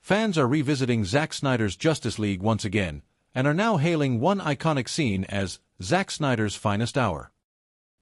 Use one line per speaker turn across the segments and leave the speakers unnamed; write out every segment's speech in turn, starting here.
Fans are revisiting Zack Snyder's Justice League once again, and are now hailing one iconic scene as Zack Snyder's finest hour.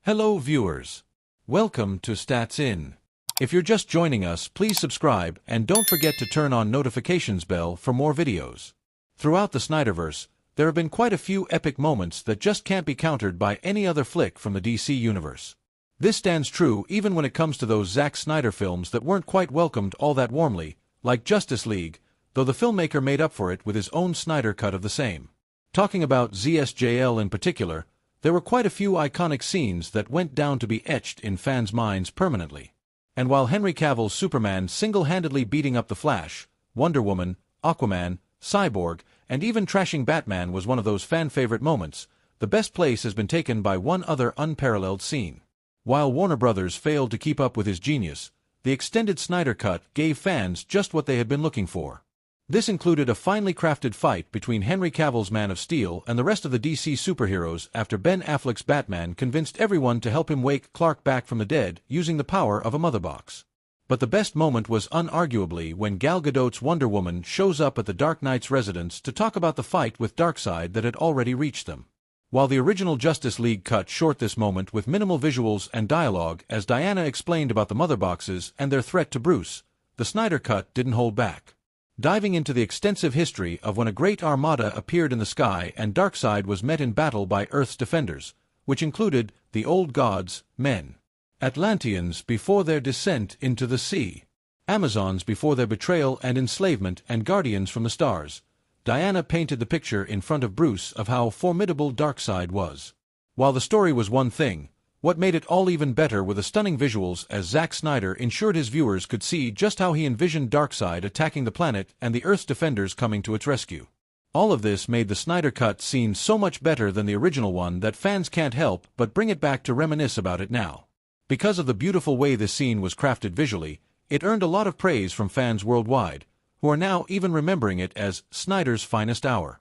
Hello viewers. Welcome to Stats In. If you're just joining us, please subscribe and don't forget to turn on notifications bell for more videos. Throughout the SnyderVerse, there have been quite a few epic moments that just can't be countered by any other flick from the DC universe. This stands true even when it comes to those Zack Snyder films that weren't quite welcomed all that warmly, like Justice League, though the filmmaker made up for it with his own Snyder Cut of the same. Talking about ZSJL in particular, there were quite a few iconic scenes that went down to be etched in fans' minds permanently. And while Henry Cavill's Superman single-handedly beating up the Flash, Wonder Woman, Aquaman, Cyborg, and even trashing Batman was one of those fan-favorite moments, the best place has been taken by one other unparalleled scene. While Warner Brothers failed to keep up with his genius, the extended Snyder Cut gave fans just what they had been looking for. This included a finely crafted fight between Henry Cavill's Man of Steel and the rest of the DC superheroes after Ben Affleck's Batman convinced everyone to help him wake Clark back from the dead using the power of a mother box. But the best moment was unarguably when Gal Gadot's Wonder Woman shows up at the Dark Knight's residence to talk about the fight with Darkseid that had already reached them. While the original Justice League cut short this moment with minimal visuals and dialogue as Diana explained about the mother boxes and their threat to Bruce, the Snyder Cut didn't hold back. Diving into the extensive history of when a great armada appeared in the sky and Darkseid was met in battle by Earth's defenders, which included the old gods, men, Atlanteans before their descent into the sea, Amazons before their betrayal and enslavement, and guardians from the stars, Diana painted the picture in front of Bruce of how formidable Darkseid was. While the story was one thing, what made it all even better were the stunning visuals as Zack Snyder ensured his viewers could see just how he envisioned Darkseid attacking the planet and the Earth's defenders coming to its rescue. All of this made the Snyder Cut seem so much better than the original one that fans can't help but bring it back to reminisce about it now. Because of the beautiful way this scene was crafted visually, it earned a lot of praise from fans worldwide, who are now even remembering it as Snyder's finest hour.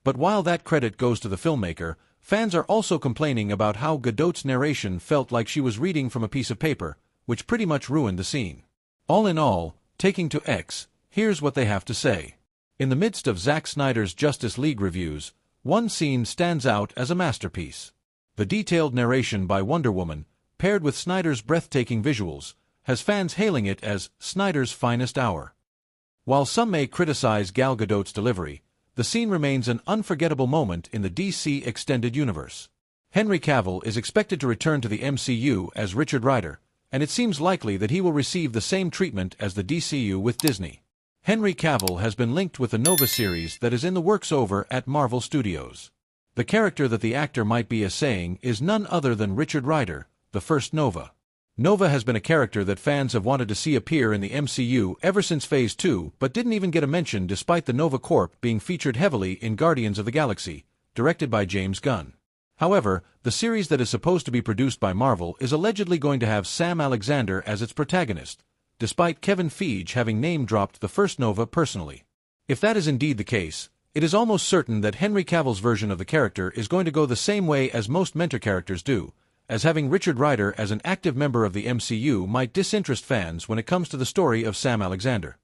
But while that credit goes to the filmmaker, fans are also complaining about how Gadot's narration felt like she was reading from a piece of paper, which pretty much ruined the scene. All in all, taking to X, here's what they have to say. In the midst of Zack Snyder's Justice League reviews, one scene stands out as a masterpiece. The detailed narration by Wonder Woman, paired with Snyder's breathtaking visuals, has fans hailing it as Snyder's finest hour. While some may criticize Gal Gadot's delivery, the scene remains an unforgettable moment in the DC Extended Universe. Henry Cavill is expected to return to the MCU as Richard Rider, and it seems likely that he will receive the same treatment as the DCU with Disney. Henry Cavill has been linked with the Nova series that is in the works over at Marvel Studios. The character that the actor might be essaying is none other than Richard Rider, the first Nova. Nova has been a character that fans have wanted to see appear in the MCU ever since Phase 2, but didn't even get a mention despite the Nova Corp being featured heavily in Guardians of the Galaxy, directed by James Gunn. However, the series that is supposed to be produced by Marvel is allegedly going to have Sam Alexander as its protagonist, despite Kevin Feige having name-dropped the first Nova personally. If that is indeed the case, it is almost certain that Henry Cavill's version of the character is going to go the same way as most mentor characters do, as having Richard Rider as an active member of the MCU might disinterest fans when it comes to the story of Sam Alexander.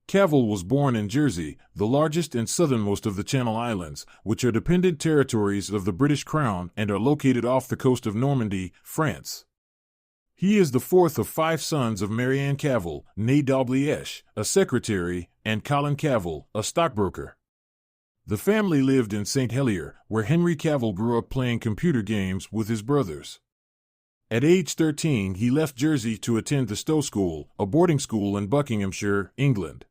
Cavill was born in Jersey, the largest and southernmost of the Channel Islands, which are dependent territories of the British Crown and are located off the coast of Normandy, France. He is the fourth of 5 sons of Marianne Cavill, née Dalglish, a secretary, and Colin Cavill, a stockbroker. The family lived in St. Helier, where Henry Cavill grew up playing computer games with his brothers. At age 13, he left Jersey to attend the Stowe School, a boarding school in Buckinghamshire, England.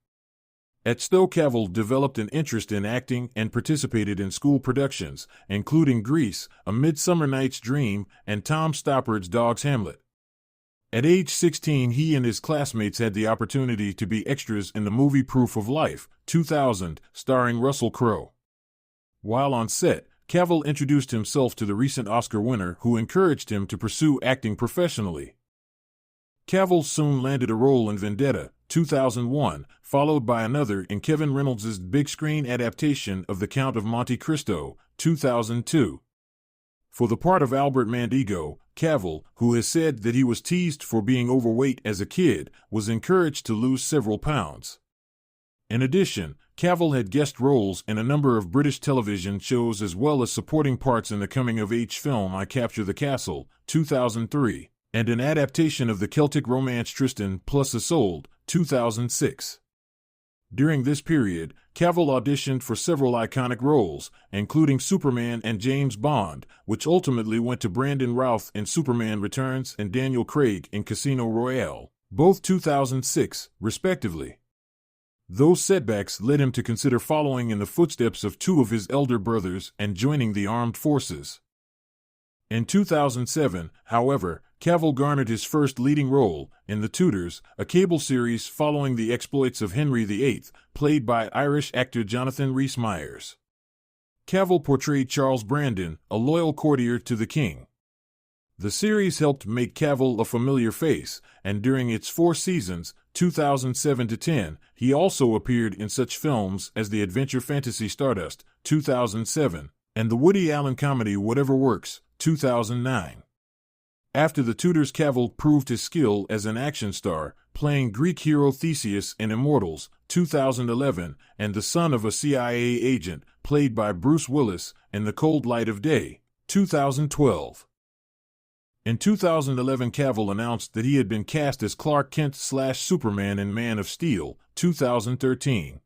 At Stowe, Cavill developed an interest in acting and participated in school productions, including Grease, A Midsummer Night's Dream, and Tom Stoppard's Dog's Hamlet. At age 16, he and his classmates had the opportunity to be extras in the movie Proof of Life, 2000, starring Russell Crowe. While on set, Cavill introduced himself to the recent Oscar winner who encouraged him to pursue acting professionally. Cavill soon landed a role in Vendetta, 2001, followed by another in Kevin Reynolds' big-screen adaptation of The Count of Monte Cristo, 2002. For the part of Albert Mandigo, Cavill, who has said that he was teased for being overweight as a kid, was encouraged to lose several pounds. In addition, Cavill had guest roles in a number of British television shows as well as supporting parts in the coming-of-age film I Capture the Castle, 2003, and an adaptation of the Celtic romance Tristan plus Isolde, 2006. During this period, Cavill auditioned for several iconic roles, including Superman and James Bond, which ultimately went to Brandon Routh in Superman Returns and Daniel Craig in Casino Royale, both 2006, respectively. Those setbacks led him to consider following in the footsteps of two of his elder brothers and joining the armed forces. In 2007, however, Cavill garnered his first leading role in The Tudors, a cable series following the exploits of Henry VIII, played by Irish actor Jonathan Rhys-Meyers. Cavill portrayed Charles Brandon, a loyal courtier to the king. The series helped make Cavill a familiar face, and during its 4 seasons, 2007 to 10, he also appeared in such films as the adventure fantasy Stardust, 2007, and the Woody Allen comedy Whatever Works, 2009. After The Tudors, Cavill proved his skill as an action star, playing Greek hero Theseus in Immortals, 2011, and the son of a CIA agent, played by Bruce Willis, in The Cold Light of Day, 2012. In 2011, Cavill announced that he had been cast as Clark Kent/Superman in Man of Steel, 2013.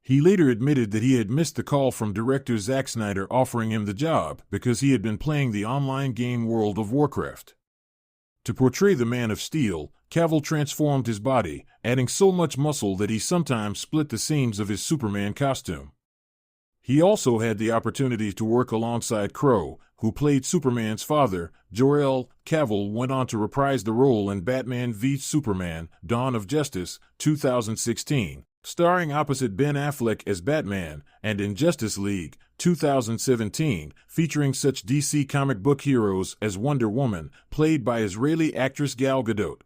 He later admitted that he had missed the call from director Zack Snyder offering him the job because he had been playing the online game World of Warcraft. To portray the Man of Steel, Cavill transformed his body, adding so much muscle that he sometimes split the seams of his Superman costume. He also had the opportunity to work alongside Crow, who played Superman's father. Jor-El. Cavill went on to reprise the role in Batman v Superman, Dawn of Justice, 2016, starring opposite Ben Affleck as Batman, and in Justice League, 2017, featuring such DC comic book heroes as Wonder Woman, played by Israeli actress Gal Gadot.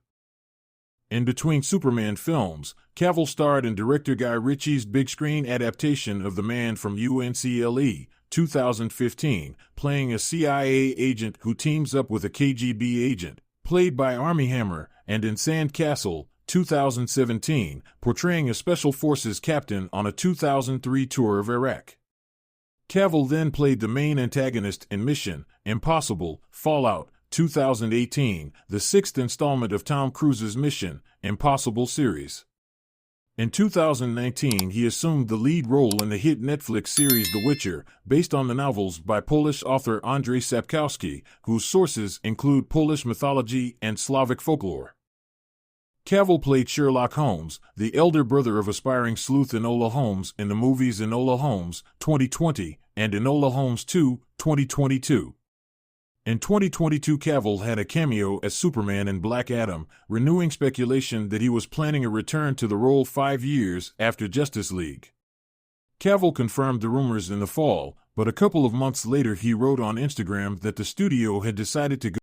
In between Superman films, Cavill starred in director Guy Ritchie's big-screen adaptation of The Man from UNCLE, 2015, playing a CIA agent who teams up with a KGB agent, played by Armie Hammer, and in Sand Castle, 2017, portraying a Special Forces captain on a 2003 tour of Iraq. Cavill then played the main antagonist in Mission Impossible Fallout, 2018, the 6th installment of Tom Cruise's Mission Impossible series. In 2019, he assumed the lead role in the hit Netflix series The Witcher, based on the novels by Polish author Andrzej Sapkowski, whose sources include Polish mythology and Slavic folklore. Cavill played Sherlock Holmes, the elder brother of aspiring sleuth Enola Holmes in the movies Enola Holmes, 2020, and Enola Holmes 2, 2022. In 2022, Cavill had a cameo as Superman in Black Adam, renewing speculation that he was planning a return to the role 5 years after Justice League. Cavill confirmed the rumors in the fall, but a couple of months later he wrote on Instagram that the studio had decided to go